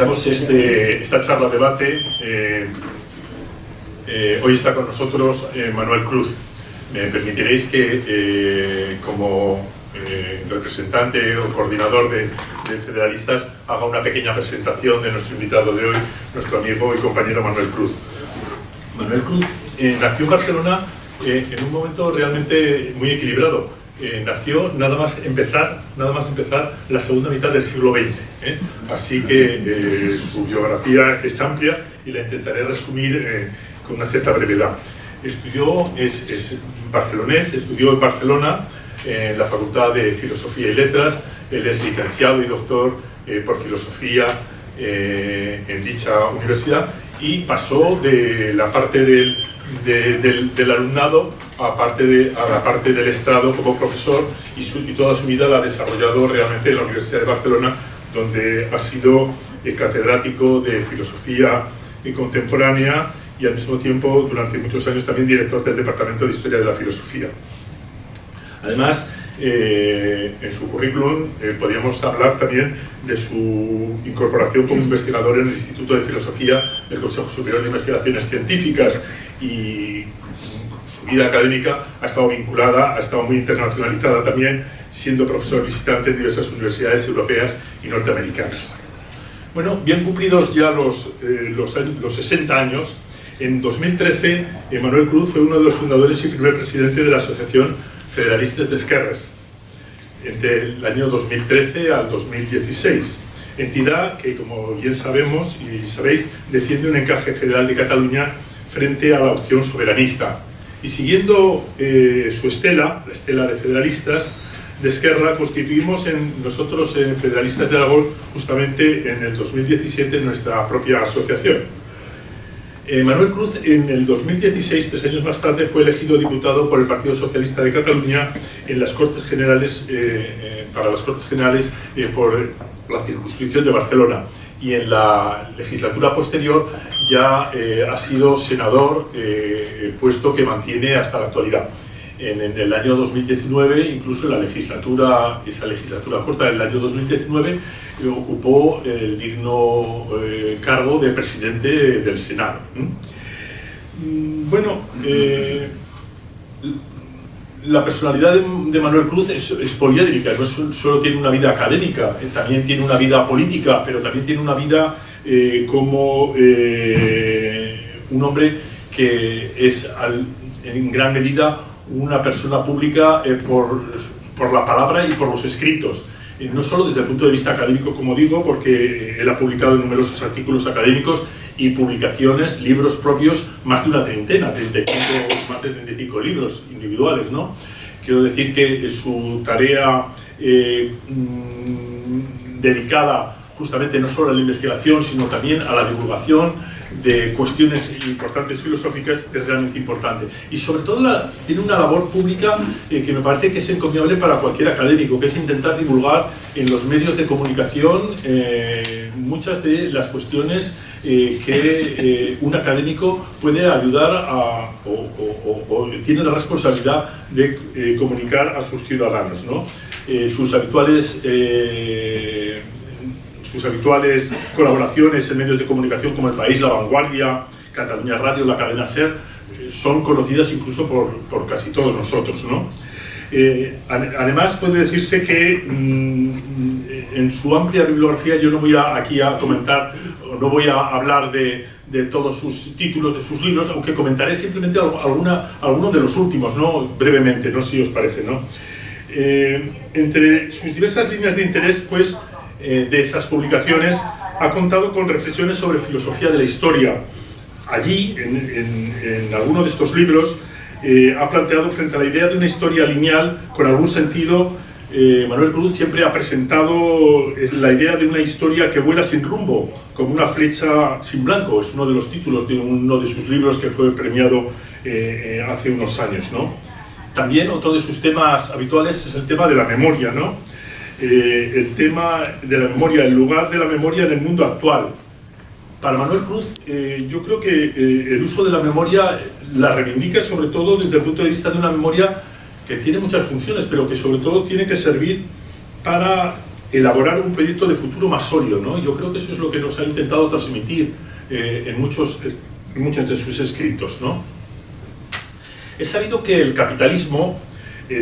Empezamos esta charla debate. Hoy está con nosotros Manuel Cruz. Me permitiréis que como representante o coordinador de Federalistas haga una pequeña presentación de nuestro invitado de hoy, nuestro amigo y compañero Manuel Cruz. Manuel Cruz nació en Barcelona en un momento realmente muy equilibrado. Nació nada más empezar la segunda mitad del siglo XX, así que su biografía es amplia y la intentaré resumir con una cierta brevedad. Es barcelonés, estudió en Barcelona en la Facultad de Filosofía y Letras. Él es licenciado y doctor por Filosofía en dicha universidad y pasó de la parte del alumnado a la parte del estrado como profesor y toda su vida la ha desarrollado realmente en la Universidad de Barcelona, donde ha sido catedrático de Filosofía Contemporánea y al mismo tiempo durante muchos años también director del Departamento de Historia de la Filosofía. Además, en su currículum podríamos hablar también de su incorporación como investigador en el Instituto de Filosofía del Consejo Superior de Investigaciones Científicas, y su vida académica ha estado vinculada, ha estado muy internacionalizada también, siendo profesor visitante en diversas universidades europeas y norteamericanas. Bueno, bien cumplidos ya los 60 años, en 2013 Manuel Cruz fue uno de los fundadores y primer presidente de la Asociación Federalistes d'Esquerres, entre el año 2013 al 2016, entidad que, como bien sabemos y sabéis, defiende un encaje federal de Cataluña frente a la opción soberanista. Y siguiendo su estela, la estela de Federalistas d'Esquerra, constituimos nosotros en Federalistas de Aragón justamente en el 2017 nuestra propia asociación. Manuel Cruz en el 2016, 3 años más tarde, fue elegido diputado por el Partido Socialista de Cataluña en las Cortes Generales, para las Cortes Generales por la circunscripción de Barcelona, y en la legislatura posterior ya ha sido senador, puesto que mantiene hasta la actualidad. En el año 2019, incluso en esa legislatura corta del año 2019, ocupó el digno cargo de presidente del Senado. Bueno, la personalidad de Manuel Cruz es poliédrica, no solo tiene una vida académica, también tiene una vida política, pero también tiene una vida como un hombre que es en gran medida una persona pública por la palabra y por los escritos. No solo desde el punto de vista académico, como digo, porque él ha publicado numerosos artículos académicos y publicaciones, libros propios, más de una treintena, más de 35 libros individuales, ¿no? Quiero decir que su tarea dedicada justamente no solo a la investigación, sino también a la divulgación de cuestiones importantes filosóficas es realmente importante. Y sobre todo tiene una labor pública que me parece que es encomiable para cualquier académico, que es intentar divulgar en los medios de comunicación muchas de las cuestiones que un académico puede ayudar o tiene la responsabilidad de comunicar a sus ciudadanos, ¿no? Sus habituales colaboraciones en medios de comunicación como El País, La Vanguardia, Cataluña Radio, la cadena SER, son conocidas incluso por casi todos nosotros, ¿no? Además, puede decirse que en su amplia bibliografía, yo no voy aquí a comentar, no voy a hablar de todos sus títulos de sus libros, aunque comentaré simplemente algunos de los últimos, ¿no? Brevemente, no sé si os parece, ¿no? Entre sus diversas líneas de interés, pues, de esas publicaciones, ha contado con reflexiones sobre filosofía de la historia. Allí, en alguno de estos libros, ha planteado, frente a la idea de una historia lineal con algún sentido, Manuel Cruz siempre ha presentado la idea de una historia que vuela sin rumbo, como una flecha sin blanco. Es uno de los títulos de uno de sus libros que fue premiado hace unos años, ¿no? También otro de sus temas habituales es el tema de la memoria, ¿no? El tema de la memoria, el lugar de la memoria en el mundo actual. Para Manuel Cruz, yo creo que el uso de la memoria la reivindica sobre todo desde el punto de vista de una memoria que tiene muchas funciones, pero que sobre todo tiene que servir para elaborar un proyecto de futuro más sólido, ¿no? Yo creo que eso es lo que nos ha intentado transmitir en muchos de sus escritos, ¿no? Es sabido que el capitalismo,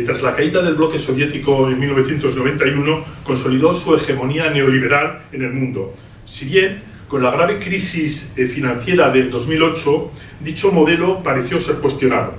tras la caída del bloque soviético en 1991, consolidó su hegemonía neoliberal en el mundo. Si bien, con la grave crisis financiera del 2008, dicho modelo pareció ser cuestionado,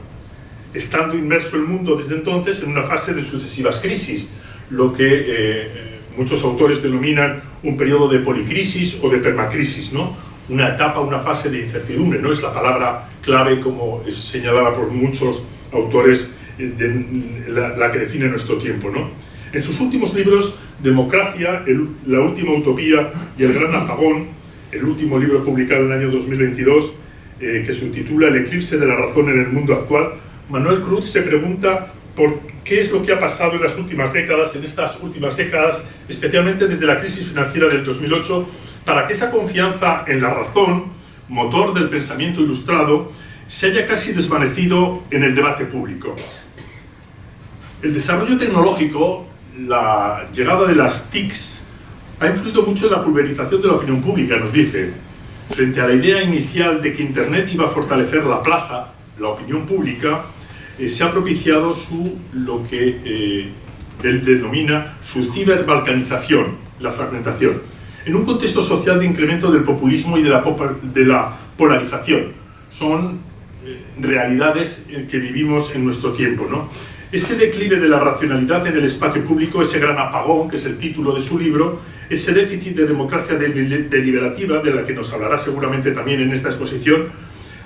estando inmerso el mundo desde entonces en una fase de sucesivas crisis, lo que muchos autores denominan un periodo de policrisis o de permacrisis, ¿no? Una etapa, una fase de incertidumbre, ¿no? Es la palabra clave, como es señalada por muchos autores, la que define nuestro tiempo, ¿no? En sus últimos libros, Democracia, La última utopía y El gran apagón, el último libro publicado en el año 2022, que se titula El eclipse de la razón en el mundo actual, Manuel Cruz se pregunta por qué es lo que ha pasado en las últimas décadas, en estas últimas décadas, especialmente desde la crisis financiera del 2008, para que esa confianza en la razón, motor del pensamiento ilustrado, se haya casi desvanecido en el debate público. El desarrollo tecnológico, la llegada de las TICs, ha influido mucho en la pulverización de la opinión pública, nos dice. Frente a la idea inicial de que Internet iba a fortalecer la plaza, la opinión pública, se ha propiciado lo que él denomina su ciberbalcanización, la fragmentación, en un contexto social de incremento del populismo y de la polarización. Son realidades que vivimos en nuestro tiempo, ¿no? Este declive de la racionalidad en el espacio público, ese gran apagón, que es el título de su libro, ese déficit de democracia deliberativa, de la que nos hablará seguramente también en esta exposición,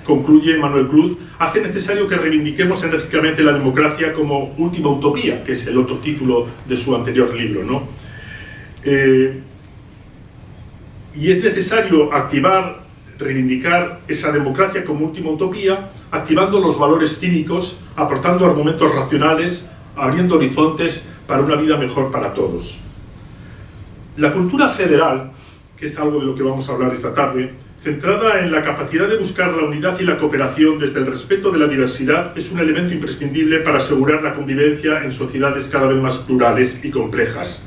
concluye Manuel Cruz, hace necesario que reivindiquemos enérgicamente la democracia como última utopía, que es el otro título de su anterior libro, ¿no? Y es necesario reivindicar esa democracia como última utopía, activando los valores cívicos, aportando argumentos racionales, abriendo horizontes para una vida mejor para todos. La cultura federal, que es algo de lo que vamos a hablar esta tarde, centrada en la capacidad de buscar la unidad y la cooperación desde el respeto de la diversidad, es un elemento imprescindible para asegurar la convivencia en sociedades cada vez más plurales y complejas.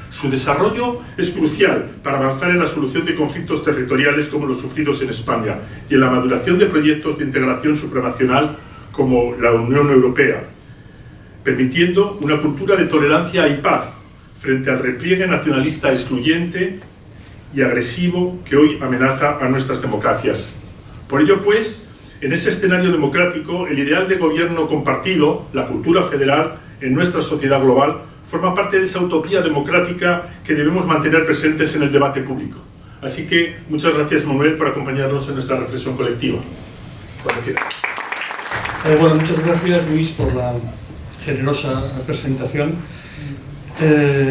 Su desarrollo es crucial para avanzar en la solución de conflictos territoriales como los sufridos en España y en la maduración de proyectos de integración supranacional como la Unión Europea, permitiendo una cultura de tolerancia y paz frente al repliegue nacionalista excluyente y agresivo que hoy amenaza a nuestras democracias. Por ello, pues, en ese escenario democrático, el ideal de gobierno compartido, la cultura federal, en nuestra sociedad global, forma parte de esa utopía democrática que debemos mantener presentes en el debate público. Así que, muchas gracias, Manuel, por acompañarnos en nuestra reflexión colectiva. Bueno, muchas gracias, Luis, por la generosa presentación.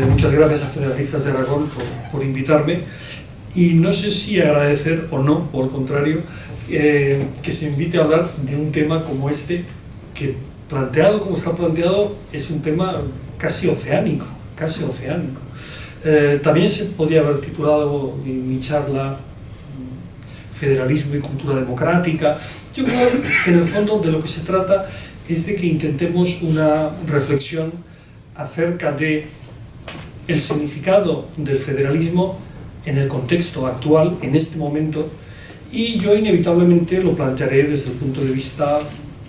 Muchas gracias a Federalistas de Aragón por invitarme. Y no sé si agradecer o no, o al contrario, que se me invite a hablar de un tema como este, que planteado como está planteado es un tema casi oceánico, casi oceánico. También se podría haber titulado mi charla Federalismo y cultura democrática. Yo creo que en el fondo de lo que se trata es de que intentemos una reflexión acerca de el significado del federalismo en el contexto actual, en este momento, y yo inevitablemente lo plantearé desde el punto de vista,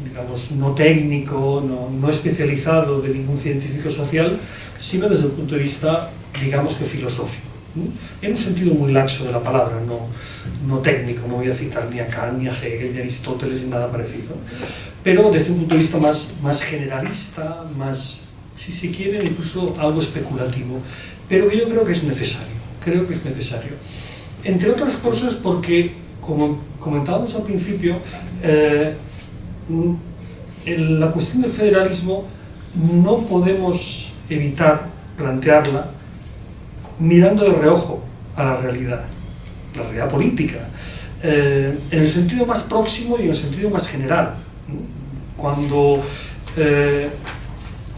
digamos, no técnico, no especializado de ningún científico social, sino desde el punto de vista, digamos que filosófico, en un sentido muy laxo de la palabra, no técnico. No voy a citar ni a Kant, ni a Hegel, ni a Aristóteles, ni nada parecido, pero desde un punto de vista más generalista, más, si se quiere, incluso algo especulativo, pero que yo creo que es necesario, entre otras cosas porque, como comentábamos al principio, la cuestión del federalismo no podemos evitar plantearla mirando de reojo a la realidad política, en el sentido más próximo y en el sentido más general. Cuando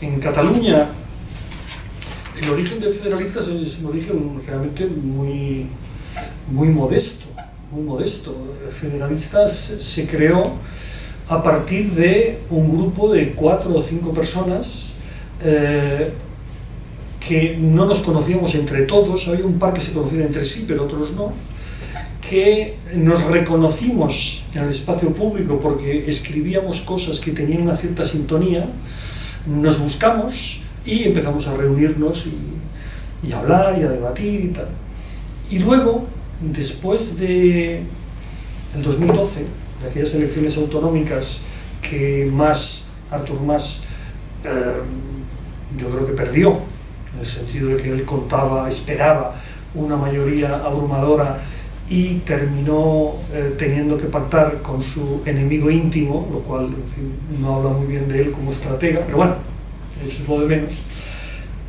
en Cataluña el origen de federalistas es un origen realmente muy modesto, Federalistas se creó a partir de un grupo de 4 o 5 personas que no nos conocíamos entre todos, había un par que se conocían entre sí, pero otros no, que nos reconocimos en el espacio público porque escribíamos cosas que tenían una cierta sintonía, nos buscamos y empezamos a reunirnos y a hablar y a debatir y tal. Y luego, después de el 2012, de aquellas elecciones autonómicas que Artur Mas, yo creo que perdió, en el sentido de que él esperaba una mayoría abrumadora y terminó teniendo que pactar con su enemigo íntimo, lo cual, en fin, no habla muy bien de él como estratega, pero bueno, eso es lo de menos.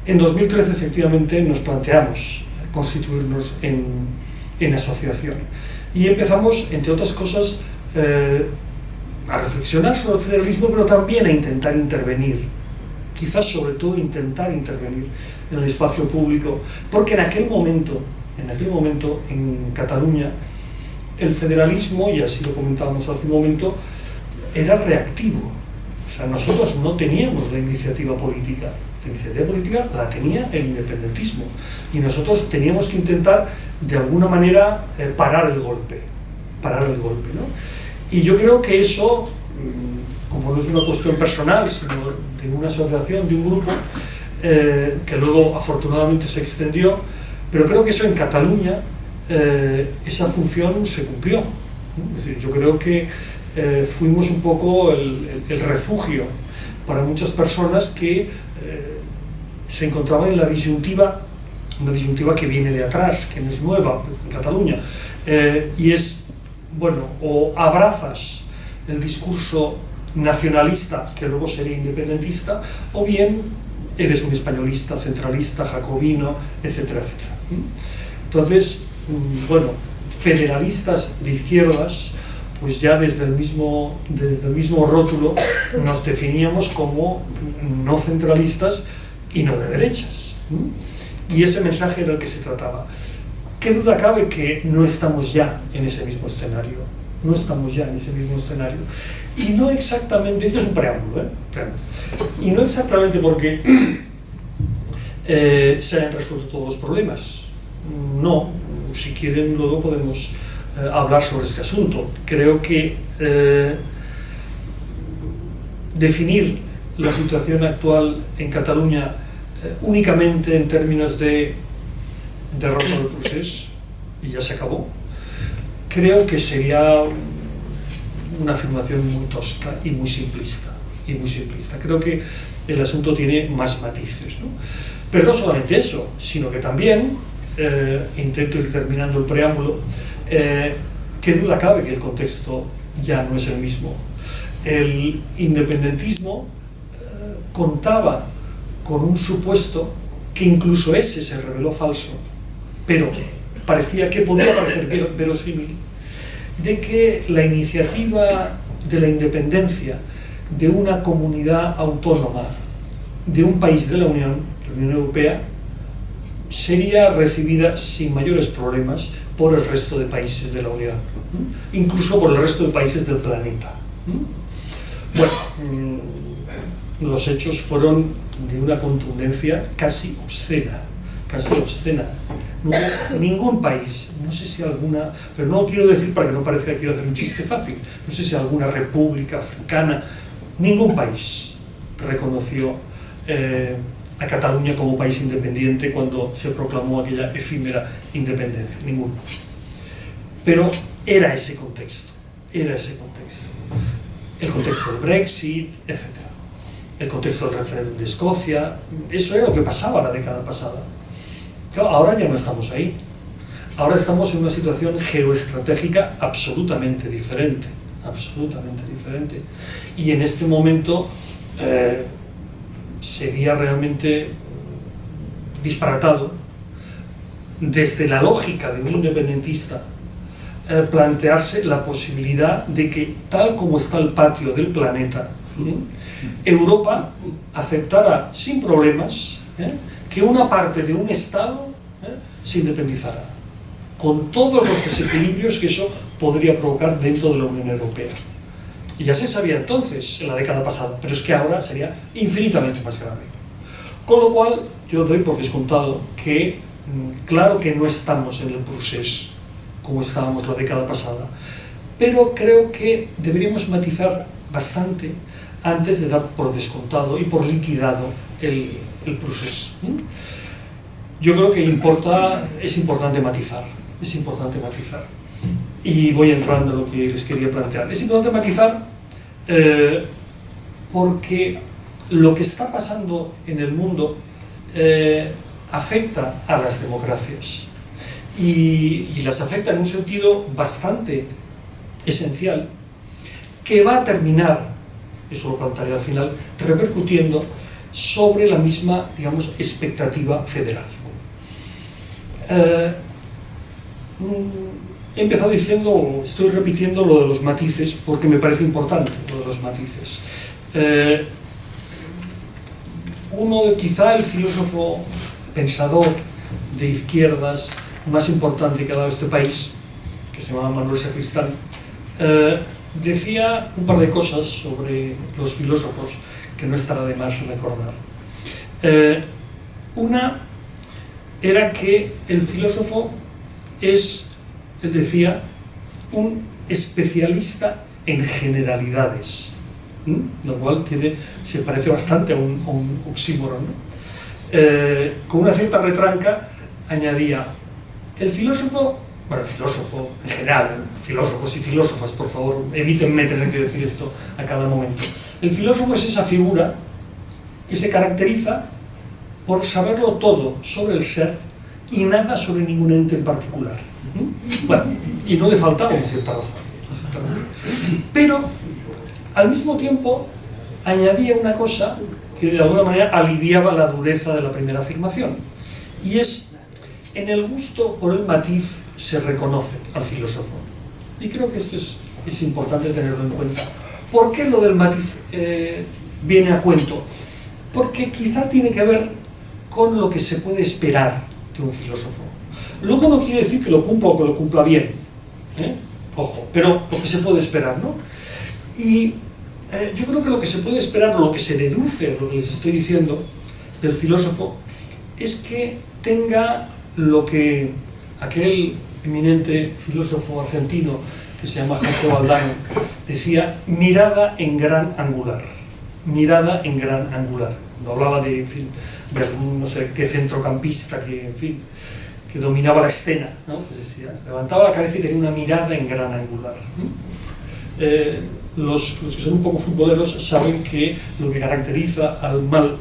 En 2013, efectivamente, nos planteamos constituirnos en asociación y empezamos, entre otras cosas, a reflexionar sobre el federalismo, pero también a intentar intervenir, quizás sobre todo intentar intervenir en el espacio público, porque en aquel momento en Cataluña el federalismo, y así lo comentábamos hace un momento, era reactivo. O sea, nosotros no teníamos la iniciativa política. La iniciativa política la tenía el independentismo y nosotros teníamos que intentar de alguna manera parar el golpe, ¿no? Y yo creo que eso, como no es una cuestión personal, sino de una asociación, de un grupo, que luego afortunadamente se extendió, pero creo que eso en Cataluña, esa función se cumplió. Es decir, yo creo que fuimos un poco el refugio para muchas personas que se encontraban en la disyuntiva, una disyuntiva que viene de atrás, que no es nueva en Cataluña, y es, bueno, o abrazas el discurso nacionalista, que luego sería independentista, o bien eres un españolista, centralista, jacobino, etcétera, etcétera. Entonces, bueno, federalistas de izquierdas, pues ya desde el mismo rótulo nos definíamos como no centralistas y no de derechas. Y ese mensaje era el que se trataba. ¿Qué duda cabe que no estamos ya en ese mismo escenario? No estamos ya en ese mismo escenario. Y no exactamente, esto es un preámbulo, y no exactamente porque se hayan resuelto todos los problemas. No, si quieren luego podemos hablar sobre este asunto. Creo que definir la situación actual en Cataluña únicamente en términos de derrota del procés y ya se acabó, creo que sería una afirmación muy tosca y muy simplista. Creo que el asunto tiene más matices, ¿no? Pero no solamente eso, sino que también, intento ir terminando el preámbulo, qué duda cabe que el contexto ya no es el mismo. El independentismo contaba con un supuesto que incluso ese se reveló falso, pero podía parecer verosímil, de que la iniciativa de la independencia de una comunidad autónoma de un país de la Unión Europea sería recibida sin mayores problemas por el resto de países de la Unión, incluso por el resto de países del planeta. Bueno, los hechos fueron de una contundencia casi obscena. No hubo ningún país, no sé si alguna, pero no lo quiero decir para que no parezca que quiero hacer un chiste fácil, no sé si alguna república africana, ningún país reconoció a Cataluña como país independiente cuando se proclamó aquella efímera independencia, ninguno. Pero era ese contexto, el contexto del Brexit, etc. El contexto del referéndum de Escocia, eso era lo que pasaba la década pasada. Claro, ahora ya no estamos ahí. Ahora estamos en una situación geoestratégica absolutamente diferente. Y en este momento sería realmente disparatado, desde la lógica de un independentista, plantearse la posibilidad de que, tal como está el patio del planeta, Europa aceptara sin problemas que una parte de un Estado se independizara, con todos los desequilibrios que eso podría provocar dentro de la Unión Europea. Y ya se sabía entonces, en la década pasada, pero es que ahora sería infinitamente más grave. Con lo cual, yo doy por descontado que, claro que no estamos en el procés como estábamos la década pasada, pero creo que deberíamos matizar bastante antes de dar por descontado y por liquidado el procés. Yo creo que es importante matizar, y voy entrando en lo que les quería plantear. Es importante matizar porque lo que está pasando en el mundo afecta a las democracias y las afecta en un sentido bastante esencial, que va a terminar, eso lo plantearé al final, repercutiendo sobre la misma, digamos, expectativa federal. He empezado diciendo, estoy repitiendo lo de los matices, porque me parece importante lo de los matices. Quizá el filósofo pensador de izquierdas más importante que ha dado este país, que se llama Manuel Sacristán, decía un par de cosas sobre los filósofos que no estará de más recordar. Una era que el filósofo es, él decía, un especialista en generalidades, lo cual se parece bastante a un oxímoron, ¿no? Con una cierta retranca añadía, el filósofo en general, filósofos y filósofas, por favor, evítenme tener que decir esto a cada momento. El filósofo es esa figura que se caracteriza por saberlo todo sobre el ser y nada sobre ningún ente en particular. Bueno, y no le faltaba una cierta razón. Pero, al mismo tiempo, añadía una cosa que de alguna manera aliviaba la dureza de la primera afirmación, y es, en el gusto por el matiz se reconoce al filósofo. Y creo que esto es importante tenerlo en cuenta. ¿Por qué lo del matiz viene a cuento? Porque quizá tiene que ver con lo que se puede esperar de un filósofo. Luego no quiere decir que lo cumpla o que lo cumpla bien, ojo, pero lo que se puede esperar, ¿no? Y yo creo que lo que se puede esperar, o lo que se deduce de lo que les estoy diciendo del filósofo, es que tenga lo que aquel eminente filósofo argentino que se llama Jorge Valdano decía, mirada en gran angular. Mirada en gran angular. Cuando hablaba de, en fin, no sé qué centrocampista que, en fin, que dominaba la escena, ¿no? Pues decía, levantaba la cabeza y tenía una mirada en gran angular. Los que son un poco futboleros saben que lo que caracteriza al mal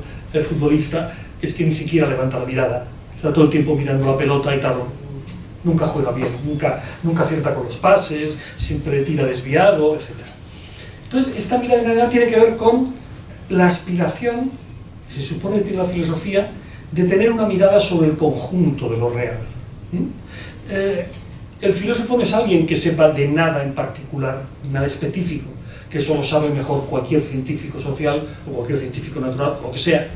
futbolista es que ni siquiera levanta la mirada, está todo el tiempo mirando la pelota y tal, nunca juega bien, nunca acierta con los pases, siempre tira desviado, etc. Entonces, esta mirada en realidad tiene que ver con la aspiración, que se supone que tiene la filosofía, de tener una mirada sobre el conjunto de lo real. El filósofo no es alguien que sepa de nada en particular, nada específico, que eso lo sabe mejor cualquier científico social o cualquier científico natural, o lo que sea,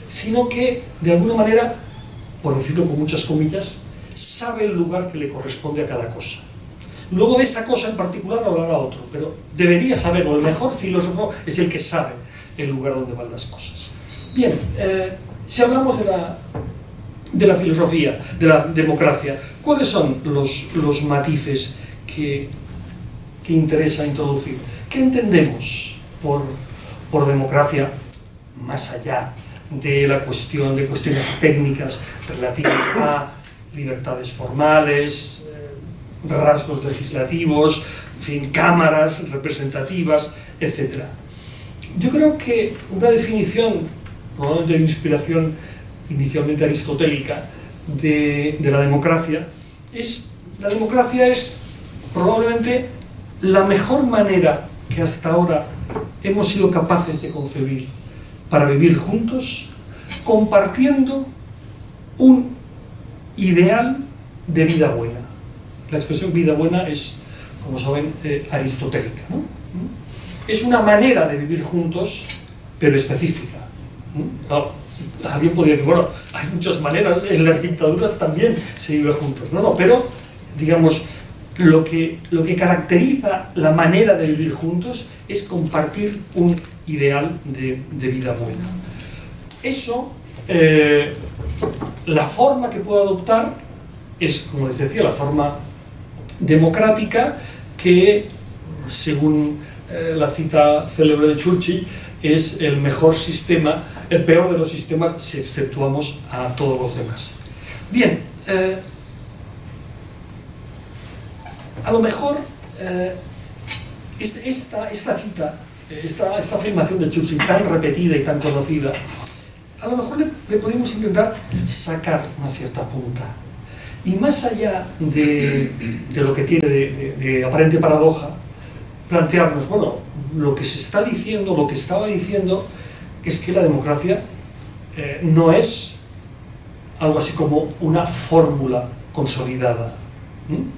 sino que, de alguna manera, por decirlo con muchas comillas, sabe el lugar que le corresponde a cada cosa. Luego de esa cosa en particular hablará otro, pero debería saberlo. El mejor filósofo es el que sabe el lugar donde van las cosas. Bien, si hablamos de la filosofía, de la democracia, ¿cuáles son los matices que interesa introducir? ¿Qué entendemos por democracia, más allá de la cuestión de cuestiones técnicas relativas a libertades formales, rasgos legislativos, en fin, cámaras representativas, etc.? Yo creo que una definición, probablemente de inspiración inicialmente aristotélica, de la democracia es probablemente la mejor manera que hasta ahora hemos sido capaces de concebir para vivir juntos, compartiendo un ideal de vida buena. La expresión vida buena es, como saben, aristotélica, ¿no? Es una manera de vivir juntos, pero específica. Claro, alguien podría decir, bueno, hay muchas maneras, en las dictaduras también se vive juntos. No, pero, digamos, lo que caracteriza la manera de vivir juntos es compartir un ideal de vida buena. Eso La forma que puedo adoptar es, como les decía, la forma democrática que, según la cita célebre de Churchill, es el mejor sistema, el peor de los sistemas si exceptuamos a todos los demás. Bien, a lo mejor esta cita, esta afirmación de Churchill tan repetida y tan conocida, a lo mejor le podemos intentar sacar una cierta punta. Y más allá de lo que tiene de aparente paradoja, plantearnos, bueno, lo que se está diciendo, lo que estaba diciendo, es que la democracia no es algo así como una fórmula consolidada,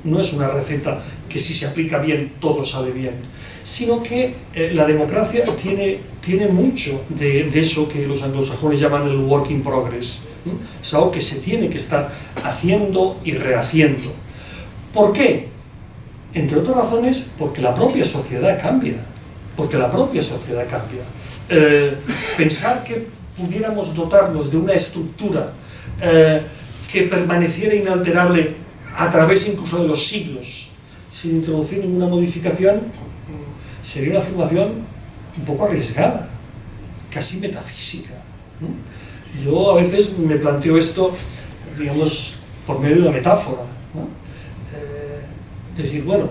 no es una receta que si se aplica bien, todo sale bien, sino que la democracia tiene mucho de eso que los anglosajones llaman el work in progress. Es algo que se tiene que estar haciendo y rehaciendo. ¿Por qué? Entre otras razones, porque la propia sociedad cambia. Pensar que pudiéramos dotarnos de una estructura que permaneciera inalterable a través incluso de los siglos, sin introducir ninguna modificación, sería una afirmación un poco arriesgada, casi metafísica. Yo a veces me planteo esto, digamos, por medio de una metáfora, ¿no? Decir, bueno,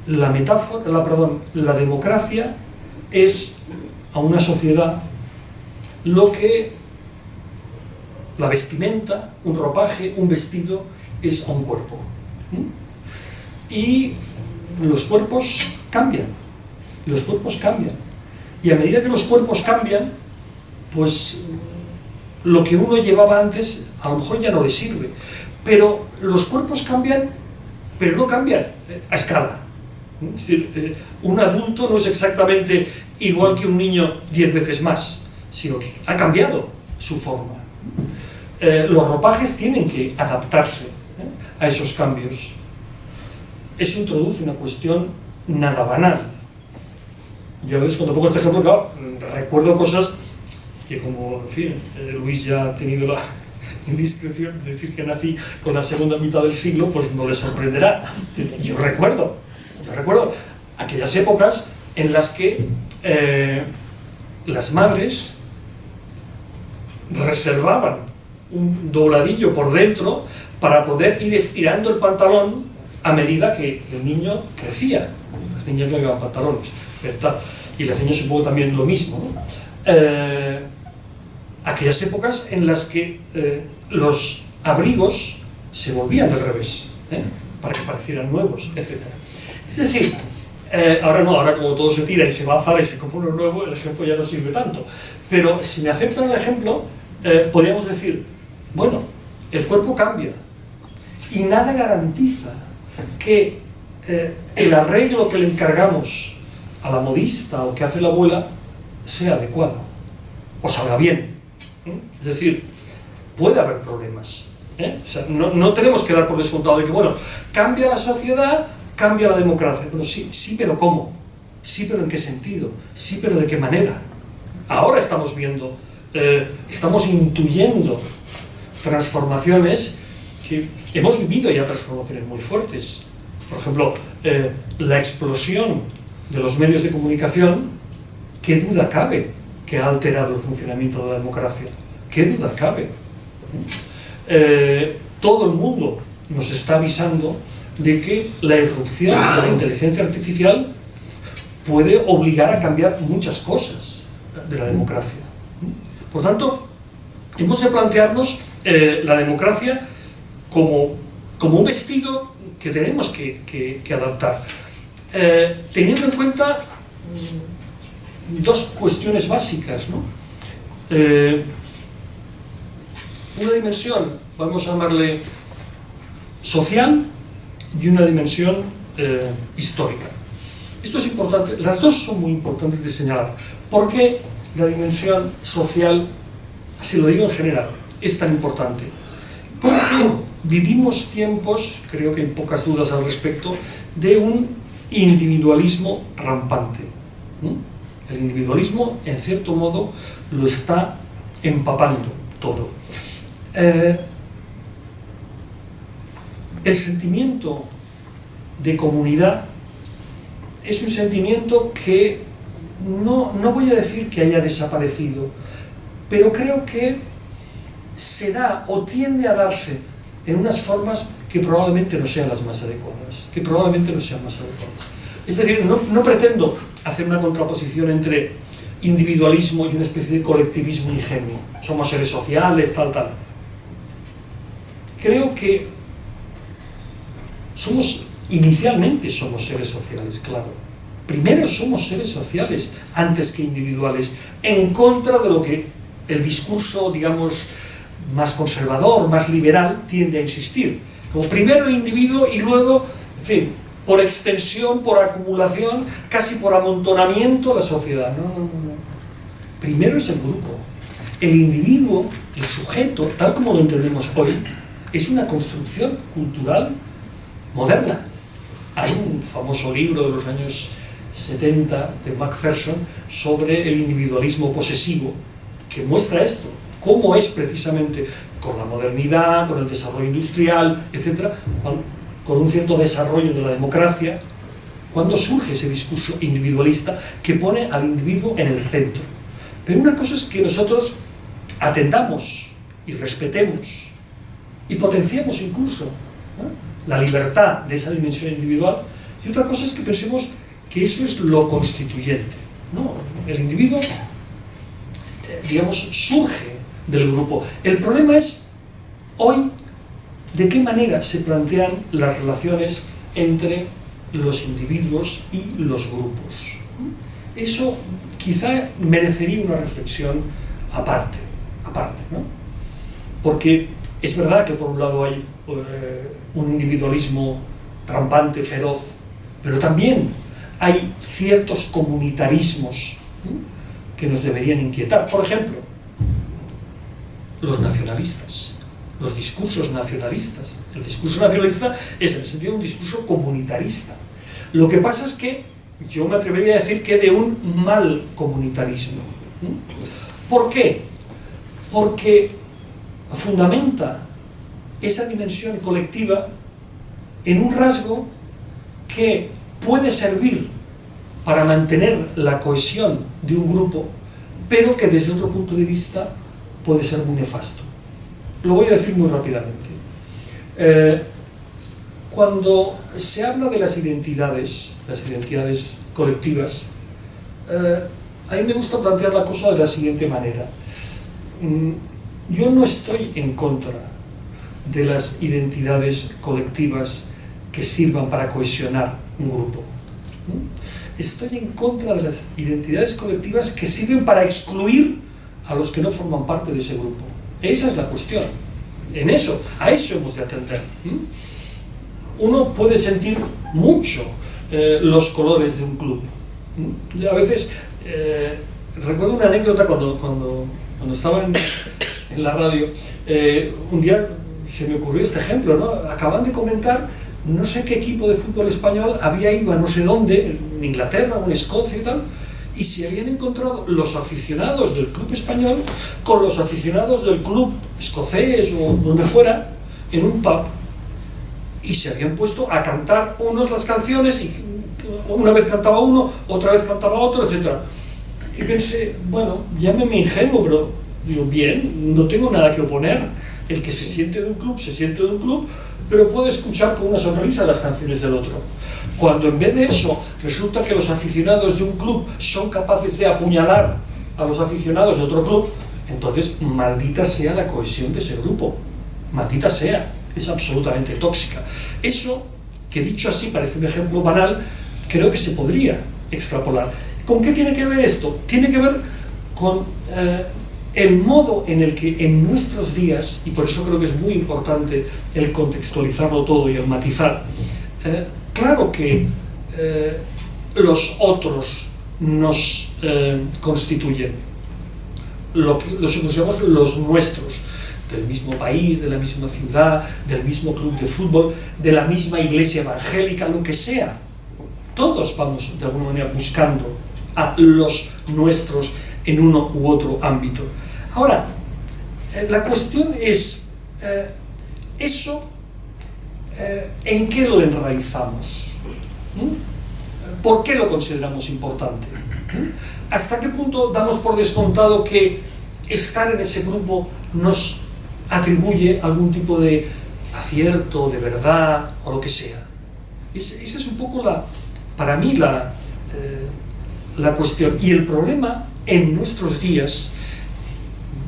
la democracia es a una sociedad lo que la vestimenta, un ropaje, un vestido, es a un cuerpo. Y los cuerpos cambian. Y a medida que los cuerpos cambian, pues lo que uno llevaba antes a lo mejor ya no le sirve. Pero los cuerpos cambian, pero no cambian a escala. Es decir, un adulto no es exactamente igual que un niño 10 veces más, sino que ha cambiado su forma. Los ropajes tienen que adaptarse a esos cambios. Eso introduce una cuestión nada banal. Yo a veces cuando pongo este ejemplo, claro, recuerdo cosas que, como, en fin, Luis ya ha tenido la indiscreción de decir que nací con la segunda mitad del siglo, pues no le sorprenderá. Yo recuerdo aquellas épocas en las que las madres reservaban un dobladillo por dentro para poder ir estirando el pantalón a medida que el niño crecía. Las niñas no llevaban pantalones, y las niñas supongo también lo mismo, ¿no? Aquellas épocas en las que los abrigos se volvían al revés, para que parecieran nuevos, etc. Es decir, ahora no, ahora como todo se tira y se va a Zara y se compra uno nuevo, el ejemplo ya no sirve tanto. Pero si me aceptan el ejemplo, podríamos decir, bueno, el cuerpo cambia y nada garantiza que el arreglo que le encargamos a la modista o que hace la abuela sea adecuado o salga bien. Es decir, puede haber problemas. O sea, no tenemos que dar por descontado de que, bueno, cambia la sociedad, cambia la democracia. Pero sí, pero ¿cómo? Sí, pero ¿en qué sentido? Sí, pero ¿de qué manera? Ahora estamos viendo, estamos intuyendo transformaciones que hemos vivido ya, transformaciones muy fuertes. Por ejemplo, la explosión de los medios de comunicación, ¿qué duda cabe que ha alterado el funcionamiento de la democracia? ¿Qué duda cabe? Todo el mundo nos está avisando de que la irrupción de la inteligencia artificial puede obligar a cambiar muchas cosas de la democracia. Por tanto, hemos de plantearnos la democracia como un vestido que tenemos que adaptar, teniendo en cuenta dos cuestiones básicas, ¿no? Una dimensión, vamos a llamarle social, y una dimensión histórica. Esto es importante, las dos son muy importantes de señalar. ¿Por qué la dimensión social, se lo digo en general, es tan importante? Porque vivimos tiempos, creo que hay pocas dudas al respecto, de un individualismo rampante. El individualismo, en cierto modo, lo está empapando todo. El sentimiento de comunidad es un sentimiento que no voy a decir que haya desaparecido, pero creo que se da o tiende a darse en unas formas que probablemente no sean las más adecuadas, Es decir, no pretendo hacer una contraposición entre individualismo y una especie de colectivismo ingenuo. Somos seres sociales, tal. Creo que inicialmente somos seres sociales, claro. Primero somos seres sociales antes que individuales, en contra de lo que el discurso, digamos, más conservador, más liberal, tiende a insistir. Como primero el individuo y luego, en fin, por extensión, por acumulación, casi por amontonamiento, la sociedad. No. Primero es el grupo. El individuo, el sujeto, tal como lo entendemos hoy, es una construcción cultural moderna. Hay un famoso libro de los años 70 de Macpherson sobre el individualismo posesivo, que muestra esto, cómo es precisamente con la modernidad, con el desarrollo industrial, etc., con un cierto desarrollo de la democracia, cuando surge ese discurso individualista que pone al individuo en el centro. Pero una cosa es que nosotros atendamos y respetemos y potenciemos incluso, ¿no?, la libertad de esa dimensión individual, y otra cosa es que pensemos que eso es lo constituyente. No, el individuo, digamos, surge del grupo. El problema es, hoy, de qué manera se plantean las relaciones entre los individuos y los grupos. Eso quizá merecería una reflexión aparte, ¿no? Porque es verdad que por un lado hay un individualismo rampante, feroz, pero también hay ciertos comunitarismos, ¿no?, que nos deberían inquietar. Por ejemplo, los nacionalistas, los discursos nacionalistas. El discurso nacionalista es, en el sentido de un discurso comunitarista. Lo que pasa es que yo me atrevería a decir que de un mal comunitarismo. ¿Por qué? Porque fundamenta esa dimensión colectiva en un rasgo que puede servir para mantener la cohesión de un grupo, pero que desde otro punto de vista puede ser muy nefasto. Lo voy a decir muy rápidamente. Cuando se habla de las identidades colectivas, a mí me gusta plantear la cosa de la siguiente manera. Yo no estoy en contra de las identidades colectivas que sirvan para cohesionar un grupo. Estoy en contra de las identidades colectivas que sirven para excluir a los que no forman parte de ese grupo. Esa es la cuestión. A eso hemos de atender. Uno puede sentir mucho los colores de un club. A veces, recuerdo una anécdota cuando estaba en la radio, un día se me ocurrió este ejemplo, ¿no? Acaban de comentar no sé qué equipo de fútbol español había ido a no sé dónde, en Inglaterra o en Escocia y tal, y se habían encontrado los aficionados del club español con los aficionados del club escocés o donde fuera, en un pub, y se habían puesto a cantar unos las canciones, y una vez cantaba uno, otra vez cantaba otro, etc. Y pensé, bueno, llámeme ingenuo, pero digo, bien, no tengo nada que oponer. El que se siente de un club, se siente de un club, pero puede escuchar con una sonrisa las canciones del otro. Cuando en vez de eso resulta que los aficionados de un club son capaces de apuñalar a los aficionados de otro club, entonces maldita sea la cohesión de ese grupo, maldita sea, es absolutamente tóxica. Eso, que dicho así parece un ejemplo banal, creo que se podría extrapolar. ¿Con qué tiene que ver esto? Tiene que ver con el modo en el que en nuestros días, y por eso creo que es muy importante el contextualizarlo todo y el matizar, claro que los otros nos constituyen, los que consideramos los nuestros, del mismo país, de la misma ciudad, del mismo club de fútbol, de la misma iglesia evangélica, lo que sea. Todos vamos de alguna manera buscando a los nuestros en uno u otro ámbito. Ahora, la cuestión es, eso, ¿en qué lo enraizamos? ¿Por qué lo consideramos importante? ¿Hasta qué punto damos por descontado que estar en ese grupo nos atribuye algún tipo de acierto, de verdad o lo que sea? Esa es un poco, para mí, la cuestión. Y el problema en nuestros días,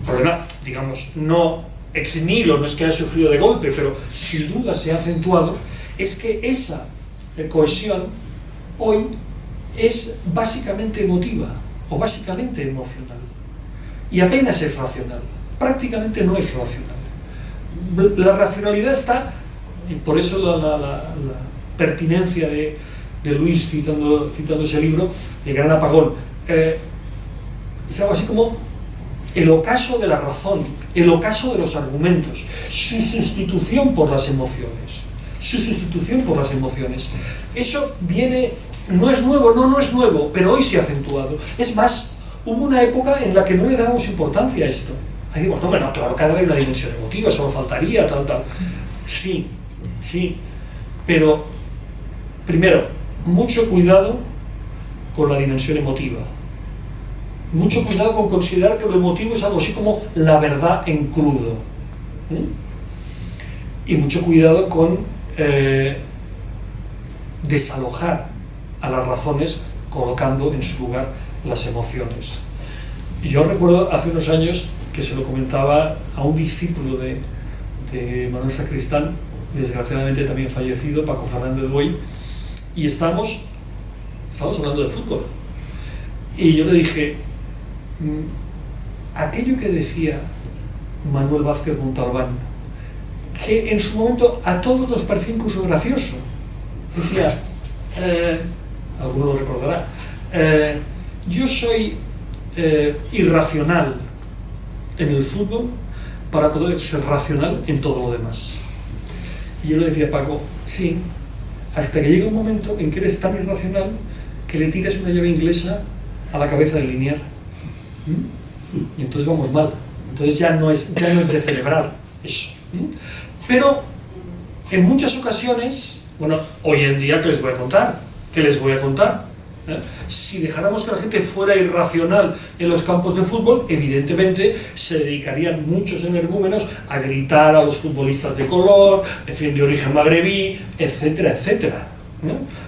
problema, digamos, no ex nihilo, no es que haya surgido de golpe, pero sin duda se ha acentuado, es que esa cohesión hoy es básicamente emotiva o básicamente emocional y apenas es racional, prácticamente no es racional. La racionalidad está, y por eso la pertinencia de Luis citando ese libro, El Gran Apagón, es algo así como el ocaso de la razón, el ocaso de los argumentos, su sustitución por las emociones, Eso viene, no es nuevo, no es nuevo, pero hoy se ha acentuado. Es más, hubo una época en la que no le dábamos importancia a esto. Ahí decimos, no, bueno, claro, cada vez hay una dimensión emotiva, solo faltaría, tal. Sí, pero primero, mucho cuidado con la dimensión emotiva. Mucho cuidado con considerar que lo emotivo es algo así como la verdad en crudo. Y mucho cuidado con desalojar a las razones colocando en su lugar las emociones. Y yo recuerdo hace unos años que se lo comentaba a un discípulo de Manuel Sacristán, desgraciadamente también fallecido, Paco Fernández Boy, y estábamos hablando de fútbol. Y yo le dije, aquello que decía Manuel Vázquez Montalbán, que en su momento a todos nos parecía incluso gracioso, decía, alguno lo recordará, yo soy irracional en el fútbol para poder ser racional en todo lo demás. Y yo le decía a Paco, sí, hasta que llega un momento en que eres tan irracional que le tiras una llave inglesa a la cabeza del Linier. Y entonces vamos mal. Entonces ya no es de celebrar eso. Pero en muchas ocasiones, bueno, hoy en día, ¿qué les voy a contar? Si dejáramos que la gente fuera irracional en los campos de fútbol, evidentemente se dedicarían muchos energúmenos a gritar a los futbolistas de color, en fin, de origen magrebí, etcétera,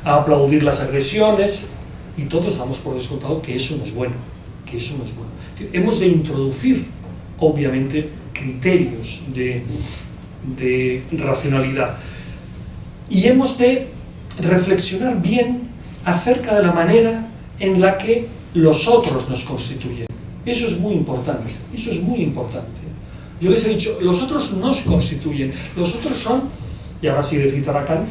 a aplaudir las agresiones, y todos damos por descontado que eso no es bueno, Es decir, hemos de introducir, obviamente, criterios de racionalidad, y hemos de reflexionar bien acerca de la manera en la que los otros nos constituyen. Eso es muy importante. Yo les he dicho, los otros nos constituyen. Los otros son, y ahora sí de citar a Kant,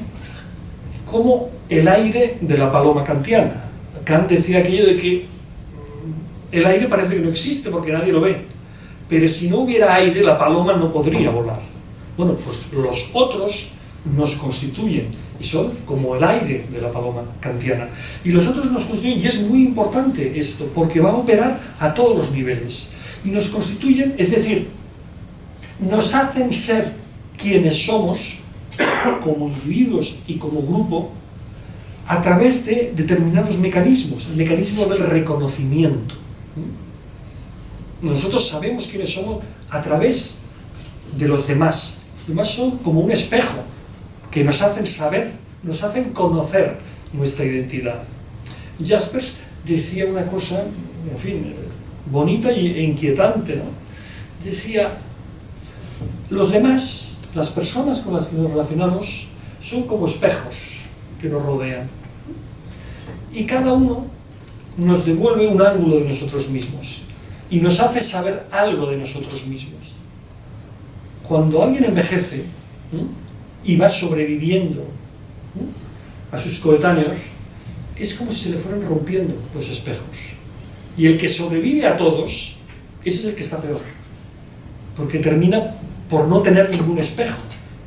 como el aire de la paloma kantiana. Kant decía aquello de que el aire parece que no existe porque nadie lo ve, pero si no hubiera aire, la paloma no podría volar. Bueno, pues los otros nos constituyen y son como el aire de la paloma kantiana. Y los otros nos constituyen, y es muy importante esto, porque va a operar a todos los niveles. Y nos constituyen, es decir, nos hacen ser quienes somos, como individuos y como grupo, a través de determinados mecanismos, el mecanismo del reconocimiento. Nosotros sabemos quiénes somos a través de los demás. Los demás son como un espejo que nos hacen saber, nos hacen conocer nuestra identidad. Jaspers decía una cosa, en fin, bonita e inquietante, ¿no? Decía, los demás, las personas con las que nos relacionamos, son como espejos que nos rodean. Y cada uno nos devuelve un ángulo de nosotros mismos y nos hace saber algo de nosotros mismos. Cuando alguien envejece y va sobreviviendo a sus coetáneos, es como si se le fueran rompiendo los espejos. Y el que sobrevive a todos, ese es el que está peor, porque termina por no tener ningún espejo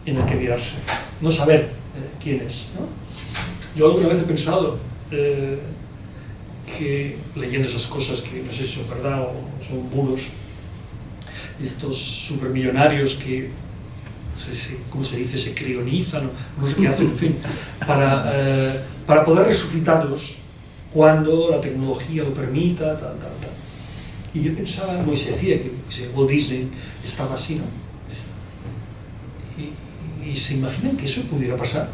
en el que mirarse, no saber quién es, ¿no? Yo alguna vez he pensado, que, leyendo esas cosas que no sé si son verdad o son bulos, estos supermillonarios que, no sé si, ¿cómo se dice?, se crionizan, no sé qué hacen, en fin, para poder resucitarlos cuando la tecnología lo permita, tal. Y yo pensaba, como se decía, que Walt Disney estaba así, ¿no? Y se imaginan que eso pudiera pasar.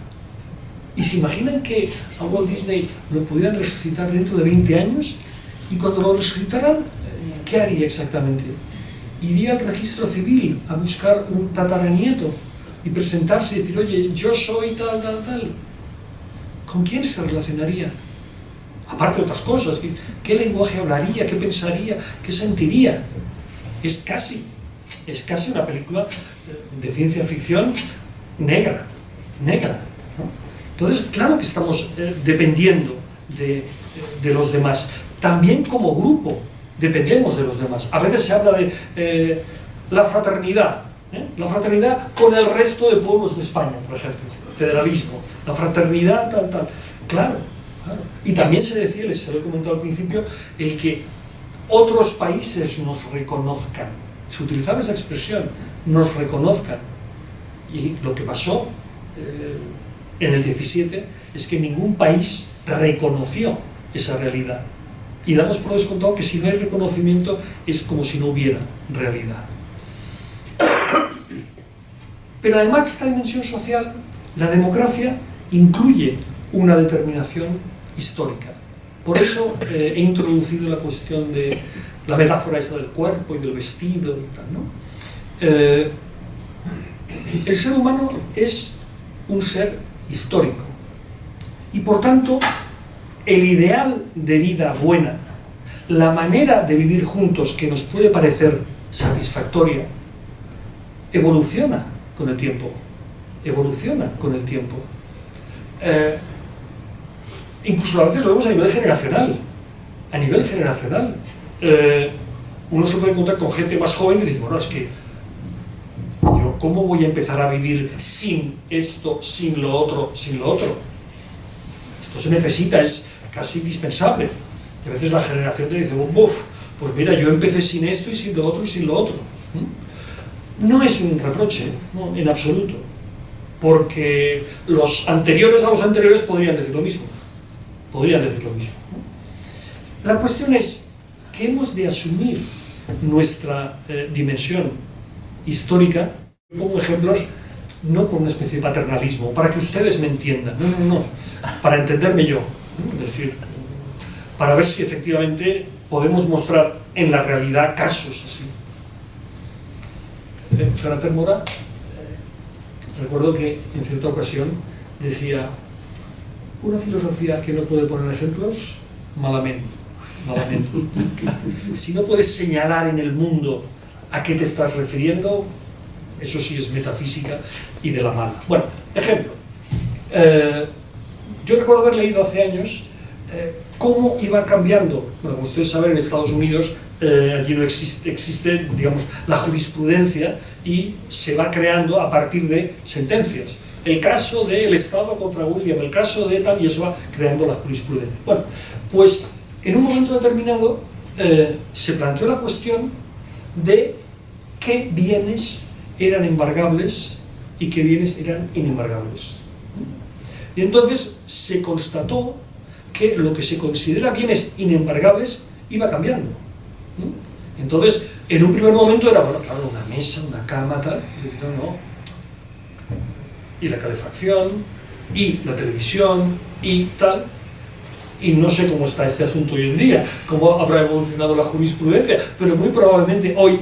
Y se imaginan que a Walt Disney lo pudieran resucitar dentro de 20 años, y cuando lo resucitaran, ¿qué haría exactamente? Iría al registro civil a buscar un tataranieto y presentarse y decir, oye, yo soy tal. ¿Con quién se relacionaría? Aparte de otras cosas, ¿qué lenguaje hablaría? ¿Qué pensaría? ¿Qué sentiría? Es casi una película de ciencia ficción negra, ¿no? Entonces, claro que estamos dependiendo de los demás. También como grupo dependemos de los demás. A veces se habla de la fraternidad con el resto de pueblos de España, por ejemplo, el federalismo, la fraternidad, tal. Claro. Y también se decía, se lo he comentado al principio, el que otros países nos reconozcan. Se utilizaba esa expresión, nos reconozcan. Y lo que pasó en el 17 es que ningún país reconoció esa realidad. Y damos por descontado que si no hay reconocimiento es como si no hubiera realidad. Pero además de esta dimensión social, la democracia incluye una determinación histórica. Por eso he introducido la cuestión de la metáfora esa del cuerpo y del vestido y tal, ¿no? El ser humano es un ser histórico y por tanto el ideal de vida buena, la manera de vivir juntos que nos puede parecer satisfactoria, evoluciona con el tiempo. Incluso a veces lo vemos a nivel generacional. Uno se puede encontrar con gente más joven y dice, bueno, es que yo ¿cómo voy a empezar a vivir sin esto, sin lo otro? Esto se necesita, es casi indispensable. Y a veces la generación te dice, pues mira, yo empecé sin esto y sin lo otro y sin lo otro. No es un reproche, no, en absoluto, porque los anteriores a los anteriores podrían decir lo mismo. La cuestión es que hemos de asumir nuestra dimensión histórica. Pongo ejemplos no por una especie de paternalismo, para que ustedes me entiendan, no, para entenderme yo, ¿no? Es decir, para ver si efectivamente podemos mostrar en la realidad casos así. Frater Mora, recuerdo que en cierta ocasión decía, una filosofía que no puede poner ejemplos, malamente. Si no puedes señalar en el mundo a qué te estás refiriendo, eso sí es metafísica y de la mala. Bueno, ejemplo. Yo recuerdo haber leído hace años cómo iba cambiando. Bueno, como ustedes saben, en Estados Unidos allí no existe, digamos, la jurisprudencia y se va creando a partir de sentencias. El caso del Estado contra William, el caso de tal, y eso va creando la jurisprudencia. Bueno, pues en un momento determinado se planteó la cuestión de qué bienes eran embargables y qué bienes eran inembargables. Y entonces se constató que lo que se considera bienes inembargables iba cambiando. Entonces, en un primer momento era, bueno, claro, una mesa, una cama, tal, y la calefacción, y la televisión, y tal. Y no sé cómo está este asunto hoy en día, cómo habrá evolucionado la jurisprudencia, pero muy probablemente hoy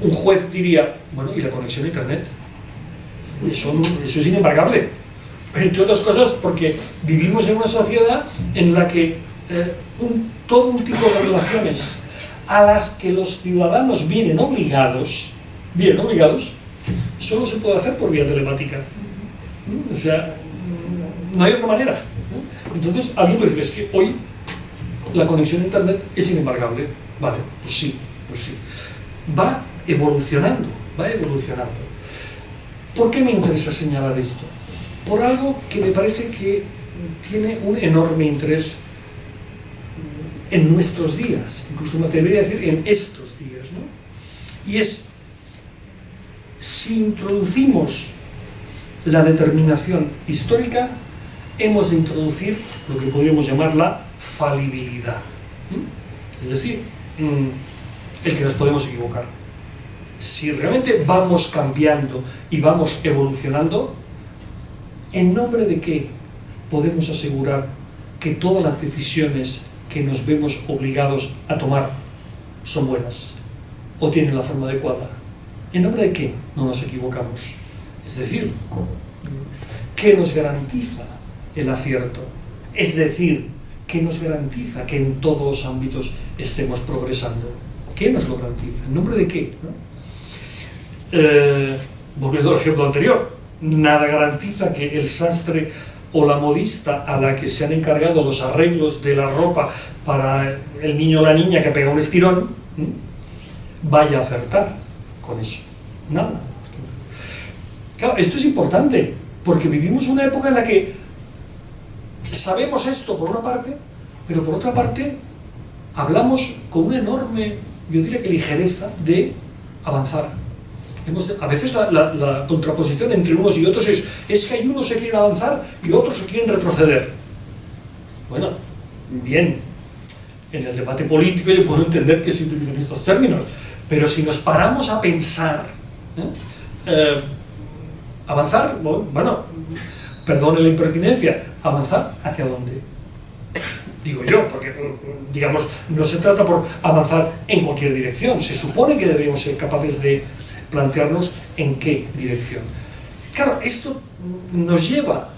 un juez diría, bueno, ¿y la conexión a internet? Eso es inembargable. Entre otras cosas porque vivimos en una sociedad en la que todo un tipo de relaciones a las que los ciudadanos vienen obligados, solo se puede hacer por vía telemática. O sea, no hay otra manera. Entonces alguien puede decir, es que hoy la conexión a internet es inembargable. Vale, pues sí. Va evolucionando. ¿Por qué me interesa señalar esto? Por algo que me parece que tiene un enorme interés en nuestros días, incluso me atrevería a decir en estos días, ¿no? Y es, si introducimos la determinación histórica, hemos de introducir lo que podríamos llamar la falibilidad. Es decir, el que nos podemos equivocar. Si realmente vamos cambiando y vamos evolucionando, ¿en nombre de qué podemos asegurar que todas las decisiones que nos vemos obligados a tomar son buenas o tienen la forma adecuada? ¿En nombre de qué no nos equivocamos? Es decir, ¿qué nos garantiza el acierto? Es decir, ¿qué nos garantiza que en todos los ámbitos estemos progresando? ¿Qué nos lo garantiza? ¿En nombre de qué? ¿No? Volviendo al ejemplo anterior, nada garantiza que el sastre o la modista a la que se han encargado los arreglos de la ropa para el niño o la niña que pega un estirón vaya a acertar con eso. Nada. Claro, esto es importante, porque vivimos una época en la que sabemos esto por una parte, pero por otra parte hablamos con una enorme, yo diría que ligereza de avanzar. A veces la contraposición entre unos y otros es que hay unos que quieren avanzar y otros que quieren retroceder. Bueno, bien, en el debate político yo puedo entender que se utilizan estos términos, pero si nos paramos a pensar, avanzar, bueno, perdone la impertinencia, avanzar ¿hacia dónde? Digo yo, porque, digamos, no se trata por avanzar en cualquier dirección, se supone que debemos ser capaces de plantearnos en qué dirección. Claro, esto nos lleva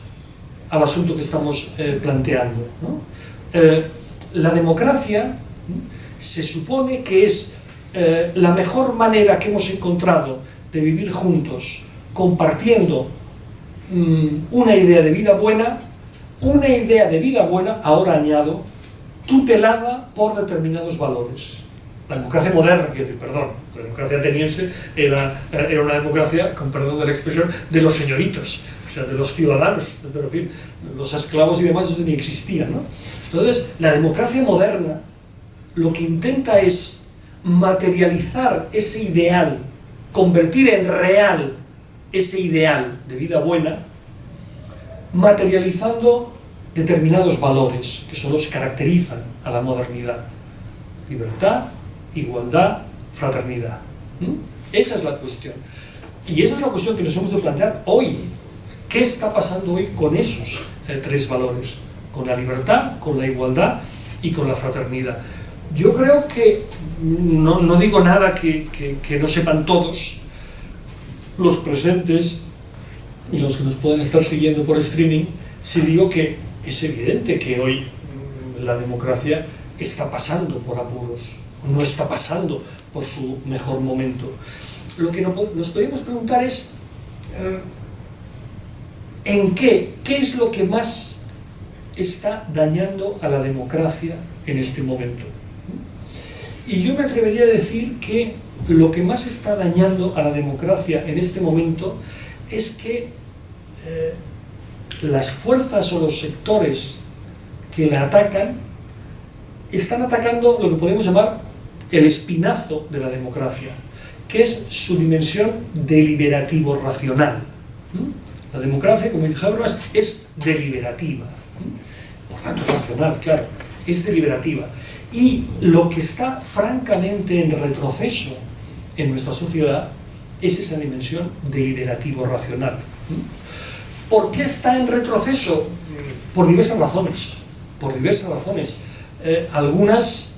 al asunto que estamos planteando, ¿no? La democracia se supone que es la mejor manera que hemos encontrado de vivir juntos, compartiendo una idea de vida buena, ahora añado, tutelada por determinados valores. La democracia moderna, quiero decir, perdón, la democracia ateniense era una democracia, con perdón de la expresión, de los señoritos, o sea, de los ciudadanos, pero en fin, los esclavos y demás eso ni existían, ¿no? Entonces, la democracia moderna lo que intenta es materializar ese ideal, convertir en real ese ideal de vida buena, materializando determinados valores que solo se caracterizan a la modernidad: libertad, igualdad, fraternidad. Esa es la cuestión. Y esa es la cuestión que nos hemos de plantear hoy. ¿Qué está pasando hoy con esos tres valores? Con la libertad, con la igualdad y con la fraternidad. Yo creo que, no digo nada que no sepan todos los presentes y los que nos puedan estar siguiendo por streaming, si digo que es evidente que hoy la democracia está pasando por apuros, no está pasando por su mejor momento. Lo que nos podemos preguntar es ¿en qué es lo que más está dañando a la democracia en este momento? Y yo me atrevería a decir que lo que más está dañando a la democracia en este momento es que las fuerzas o los sectores que la atacan están atacando lo que podemos llamar el espinazo de la democracia, que es su dimensión deliberativo-racional. La democracia, como dice Habermas, es deliberativa, por tanto es racional, claro, es deliberativa. Y lo que está francamente en retroceso en nuestra sociedad es esa dimensión deliberativo-racional. ¿Por qué está en retroceso? Por diversas razones. Algunas,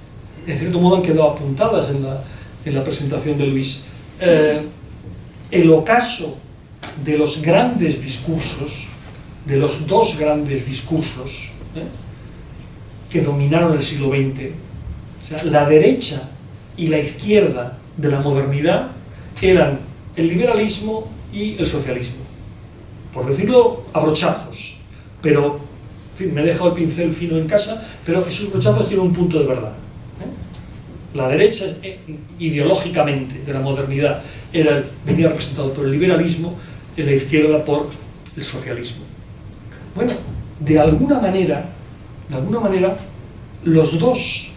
en cierto modo, han quedado apuntadas en la presentación de Luis. El ocaso de los grandes discursos, de los dos grandes discursos que dominaron el siglo XX, o sea, la derecha y la izquierda de la modernidad eran el liberalismo y el socialismo, por decirlo a brochazos, pero en fin, me he dejado el pincel fino en casa, pero esos brochazos tienen un punto de verdad. La derecha, ideológicamente, de la modernidad, venía representado por el liberalismo, y la izquierda por el socialismo. Bueno, de alguna manera, los dos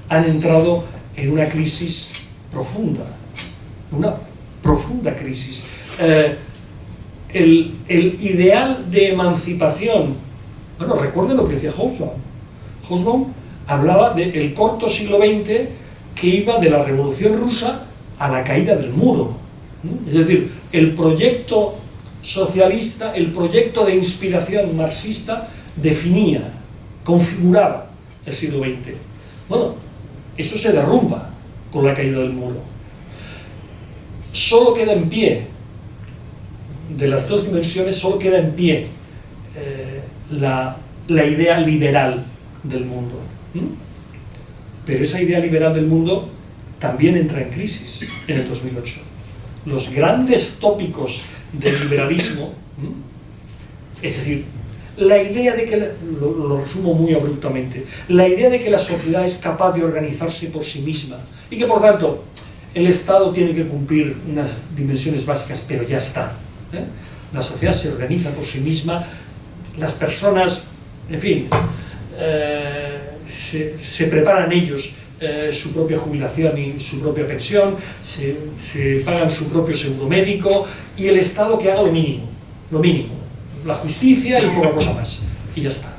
han entrado en una crisis profunda, una profunda crisis. El ideal de emancipación, bueno, recuerden lo que decía Hobsbawm. Hobsbawm hablaba del corto siglo XX que iba de la Revolución Rusa a la caída del muro. Es decir, el proyecto socialista, el proyecto de inspiración marxista definía, configuraba el siglo XX. Bueno, eso se derrumba con la caída del muro. Solo queda en pie, de las dos dimensiones, solo queda en pie la idea liberal del mundo. Pero esa idea liberal del mundo también entra en crisis en el 2008. Los grandes tópicos del liberalismo, es decir, la idea de que, lo resumo muy abruptamente, la idea de que la sociedad es capaz de organizarse por sí misma y que por tanto el Estado tiene que cumplir unas dimensiones básicas, pero ya está. La sociedad se organiza por sí misma, las personas, en fin, se preparan ellos su propia jubilación y su propia pensión, se pagan su propio seguro médico, y el Estado que haga lo mínimo, la justicia y poca cosa más, y ya está.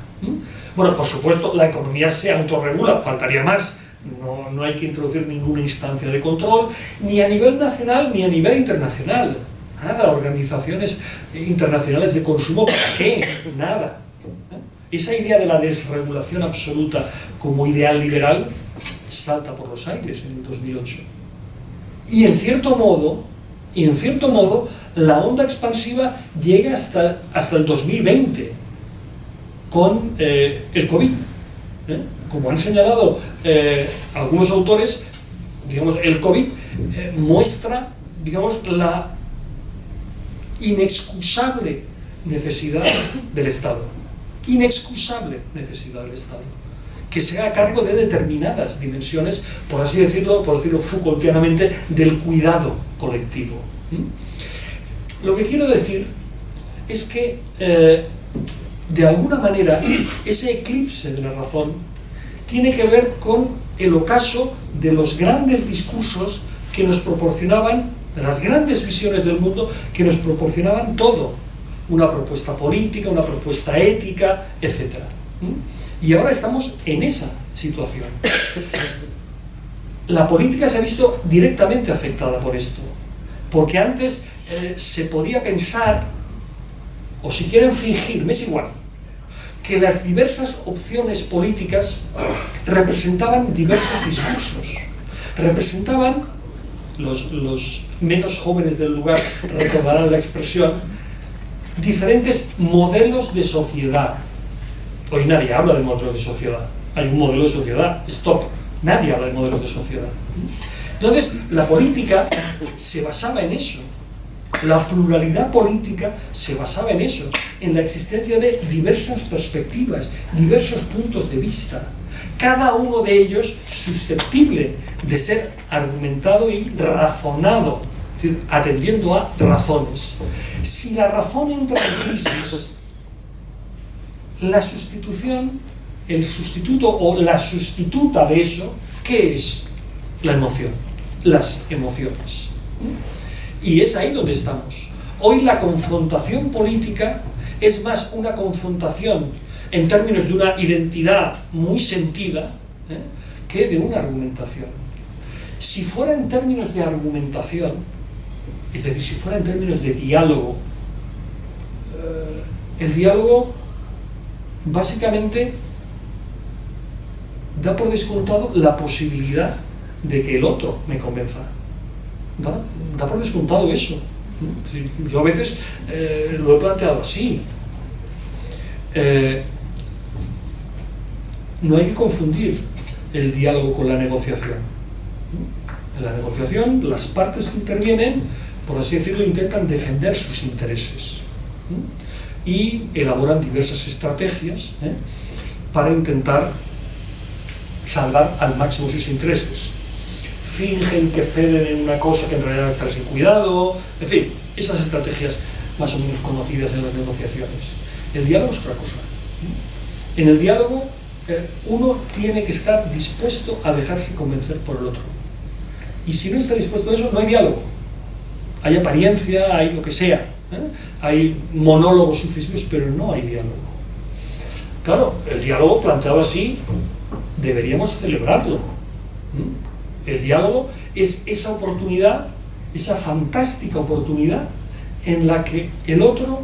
Bueno, por supuesto, la economía se autorregula, faltaría más, no hay que introducir ninguna instancia de control, ni a nivel nacional ni a nivel internacional. Nada, organizaciones internacionales de consumo, ¿para qué? Nada. Esa idea de la desregulación absoluta como ideal liberal salta por los aires en el 2008. Y en cierto modo, la onda expansiva llega hasta el 2020 con el COVID. Como han señalado algunos autores, digamos, el COVID muestra, digamos, la inexcusable necesidad del Estado. Inexcusable necesidad del Estado. Que se haga cargo de determinadas dimensiones, por así decirlo, Foucaultianamente, del cuidado colectivo. Lo que quiero decir es que, de alguna manera, ese eclipse de la razón tiene que ver con el ocaso de los grandes discursos que nos proporcionaban, de las grandes visiones del mundo que nos proporcionaban todo, una propuesta política, una propuesta ética, etc. Y ahora estamos en esa situación. La política se ha visto directamente afectada por esto, porque antes se podía pensar, o si quieren fingir, me es igual, que las diversas opciones políticas representaban diversos discursos, representaban, los menos jóvenes del lugar recordarán la expresión, diferentes modelos de sociedad. Hoy nadie habla de modelos de sociedad, hay un modelo de sociedad, stop, nadie habla de modelos de sociedad. Entonces, la política se basaba en eso, la pluralidad política se basaba en eso, en la existencia de diversas perspectivas, diversos puntos de vista, cada uno de ellos susceptible de ser argumentado y razonado, es decir, atendiendo a razones. Si la razón entra en crisis, la sustitución, el sustituto o la sustituta de eso, ¿qué es? La emoción, las emociones. Y es ahí donde estamos. Hoy la confrontación política es más una confrontación en términos de una identidad muy sentida que de una argumentación. Si fuera en términos de argumentación, es decir, si fuera en términos de diálogo, el diálogo básicamente da por descontado la posibilidad de que el otro me convenza. Da por descontado eso. Yo a veces lo he planteado así. No hay que confundir el diálogo con la negociación. En la negociación, las partes que intervienen, por así decirlo, intentan defender sus intereses y elaboran diversas estrategias para intentar salvar al máximo sus intereses. Fingen que ceden en una cosa que en realidad está sin cuidado, en fin, esas estrategias más o menos conocidas en las negociaciones. El diálogo es otra cosa. En el diálogo uno tiene que estar dispuesto a dejarse convencer por el otro. Y si no está dispuesto a eso, no hay diálogo. Hay apariencia, hay lo que sea, hay monólogos sucesivos, pero no hay diálogo. Claro, el diálogo planteado así deberíamos celebrarlo. El diálogo es esa oportunidad, esa fantástica oportunidad en la que el otro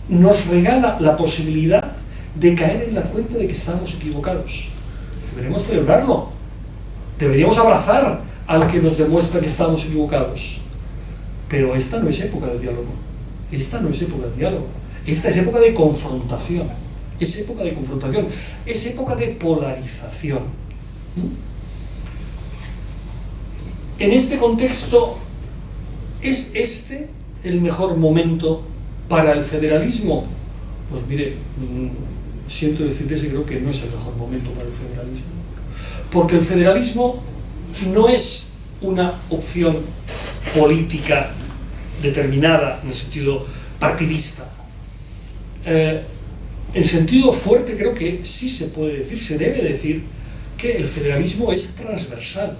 nos regala la posibilidad de caer en la cuenta de que estamos equivocados. Deberíamos celebrarlo. Deberíamos abrazar al que nos demuestra que estamos equivocados. Pero esta no es época de diálogo. Esta no es época de diálogo. Esta es época de confrontación. Es época de confrontación. Es época de polarización. En este contexto, ¿es este el mejor momento para el federalismo? Pues mire, siento decirles que creo que no es el mejor momento para el federalismo. Porque el federalismo no es una opción política determinada en el sentido partidista. En sentido fuerte creo que sí se puede decir, se debe decir que el federalismo es transversal.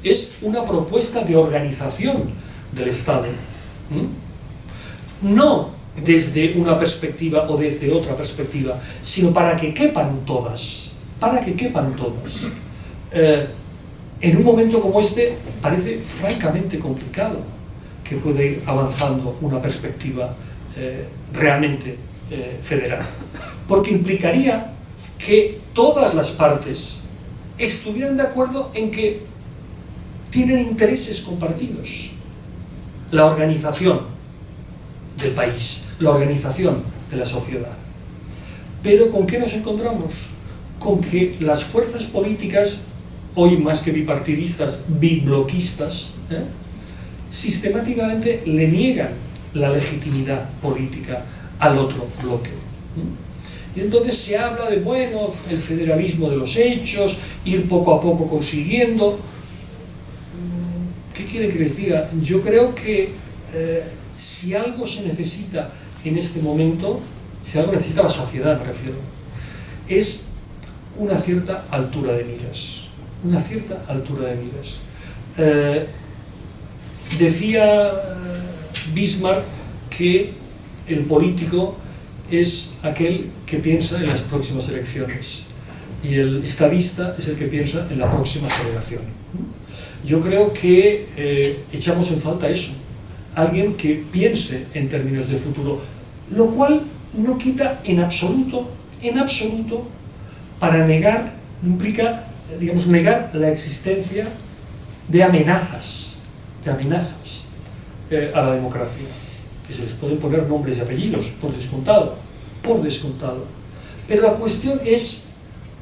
Es una propuesta de organización del Estado. No desde una perspectiva o desde otra perspectiva, sino para que quepan todas. Para que quepan todas. En un momento como este parece francamente complicado que pueda ir avanzando una perspectiva realmente federal, porque implicaría que todas las partes estuvieran de acuerdo en que tienen intereses compartidos. La organización del país, la organización de la sociedad. Pero ¿con qué nos encontramos? Con que las fuerzas políticas, hoy más que bipartidistas, bibloquistas, sistemáticamente le niegan la legitimidad política al otro bloque. Y entonces se habla de, bueno, el federalismo de los hechos, ir poco a poco consiguiendo. ¿Qué quieren que les diga? Yo creo que si algo se necesita en este momento, si algo necesita la sociedad, me refiero, es una cierta altura de miras. Una cierta altura de miras. Decía Bismarck que el político es aquel que piensa en las próximas elecciones y el estadista es el que piensa en la próxima generación. Yo creo que echamos en falta eso, alguien que piense en términos de futuro, lo cual no quita en absoluto, para negar, implica, digamos, negar la existencia de amenazas a la democracia, que se les pueden poner nombres y apellidos, por descontado, pero la cuestión es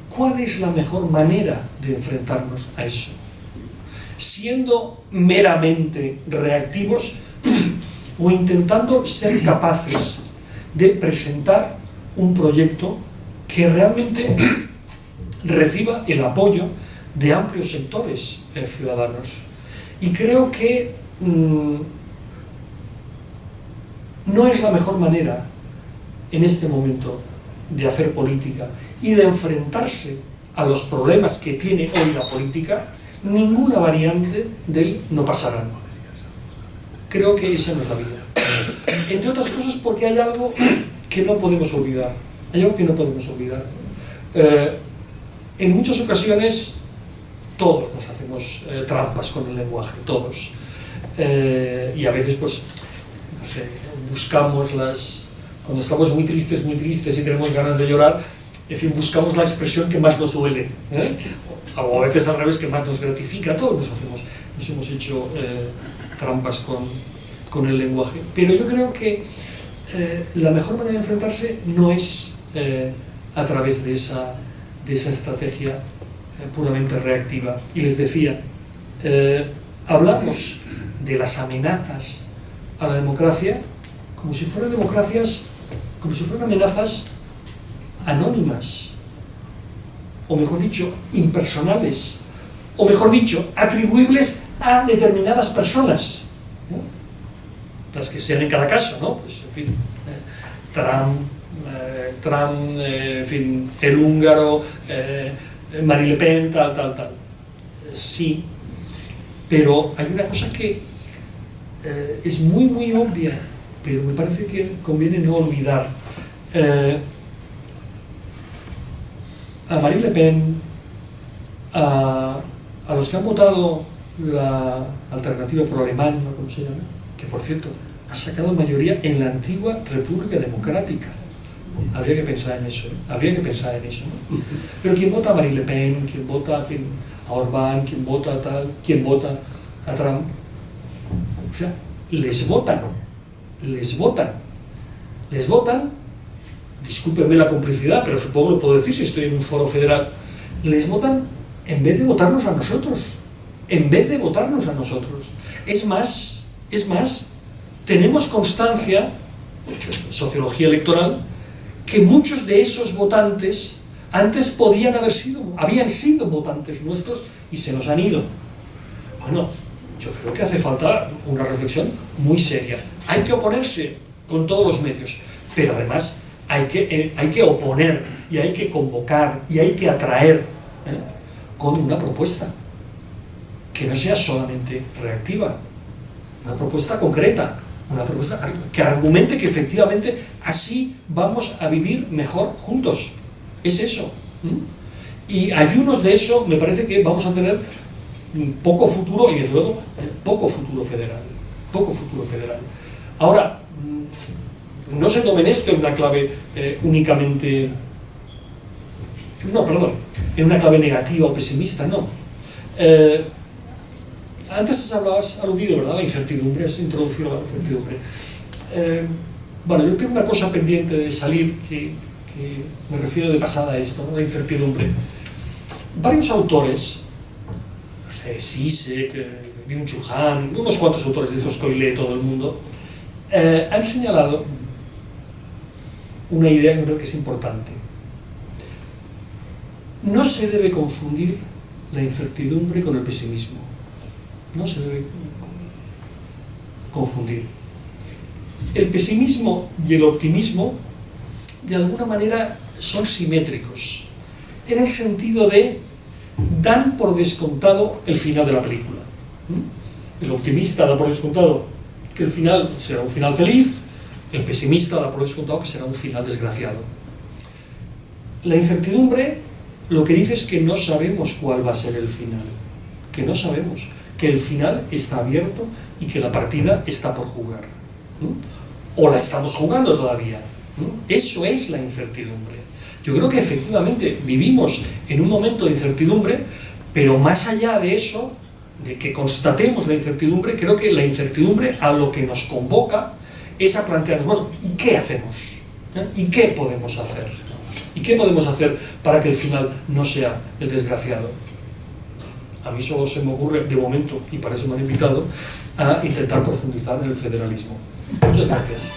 cuál es la mejor manera de enfrentarnos a eso, siendo meramente reactivos o intentando ser capaces de presentar un proyecto que realmente reciba el apoyo de amplios sectores ciudadanos. Y creo que no es la mejor manera en este momento de hacer política y de enfrentarse a los problemas que tiene hoy la política, ninguna variante del no pasarán. Creo que esa no es la vida. Entre otras cosas porque hay algo que no podemos olvidar. En muchas ocasiones todos nos hacemos trampas con el lenguaje, todos. Y a veces, pues, no sé, buscamos cuando estamos muy tristes y tenemos ganas de llorar, en fin, buscamos la expresión que más nos duele, o a veces al revés, que más nos gratifica. Todos nos hemos hecho trampas con el lenguaje, pero yo creo que la mejor manera de enfrentarse no es a través de esa estrategia puramente reactiva. Y les decía, hablamos de las amenazas a la democracia como si fueran amenazas anónimas, o mejor dicho, impersonales, o mejor dicho, atribuibles a determinadas personas, las que sean en cada caso, ¿no? Pues, en fin, Trump, Trump, en fin, el húngaro, Marine Le Pen, tal. Sí, pero hay una cosa que es muy, muy obvia, pero me parece que conviene no olvidar. A Marine Le Pen, a los que han votado la alternativa por Alemania, como se llama, que por cierto ha sacado mayoría en la antigua República Democrática. Habría que pensar en eso, ¿no? Pero quien vota a Marine Le Pen, quien vota, en fin, a Orbán, quien vota a tal, quien vota a Trump, o sea, les votan, discúlpenme la complicidad, pero supongo que lo puedo decir si estoy en un foro federal, les votan en vez de votarnos a nosotros. Es más, tenemos constancia, sociología electoral, que muchos de esos votantes antes habían sido votantes nuestros y se nos han ido. Bueno, yo creo que hace falta una reflexión muy seria. Hay que oponerse con todos los medios, pero además hay que oponer y hay que convocar y hay que atraer con una propuesta que no sea solamente reactiva, una propuesta concreta, una propuesta que argumente que efectivamente así vamos a vivir mejor juntos. Es eso. Y ayunos de eso me parece que vamos a tener poco futuro y desde luego poco futuro federal. Ahora, no se tomen esto en una clave únicamente... No, perdón, en una clave negativa o pesimista, no. Antes has aludido, ¿verdad?, a la incertidumbre, has introducido la incertidumbre. Bueno, yo tengo una cosa pendiente de salir, que me refiero de pasada a esto, ¿no?, la incertidumbre. Varios autores, no sé, Zizek, Byung-Chul Han, unos cuantos autores de esos que hoy lee todo el mundo, han señalado una idea que me parece que es importante. No se debe confundir la incertidumbre con el pesimismo. No se debe confundir. El pesimismo y el optimismo, de alguna manera, son simétricos, en el sentido de dan por descontado el final de la película. El optimista da por descontado que el final será un final feliz, el pesimista da por descontado que será un final desgraciado. La incertidumbre lo que dice es que no sabemos cuál va a ser el final, que no sabemos, que el final está abierto y que la partida está por jugar. O la estamos jugando todavía. Eso es la incertidumbre. Yo creo que efectivamente vivimos en un momento de incertidumbre, pero más allá de eso, de que constatemos la incertidumbre, creo que la incertidumbre a lo que nos convoca es a plantearnos, bueno, ¿y qué hacemos? ¿Y qué podemos hacer? ¿Y qué podemos hacer para que el final no sea el desgraciado? A mí solo se me ocurre, de momento, y para eso me han invitado, a intentar profundizar en el federalismo. Muchas gracias.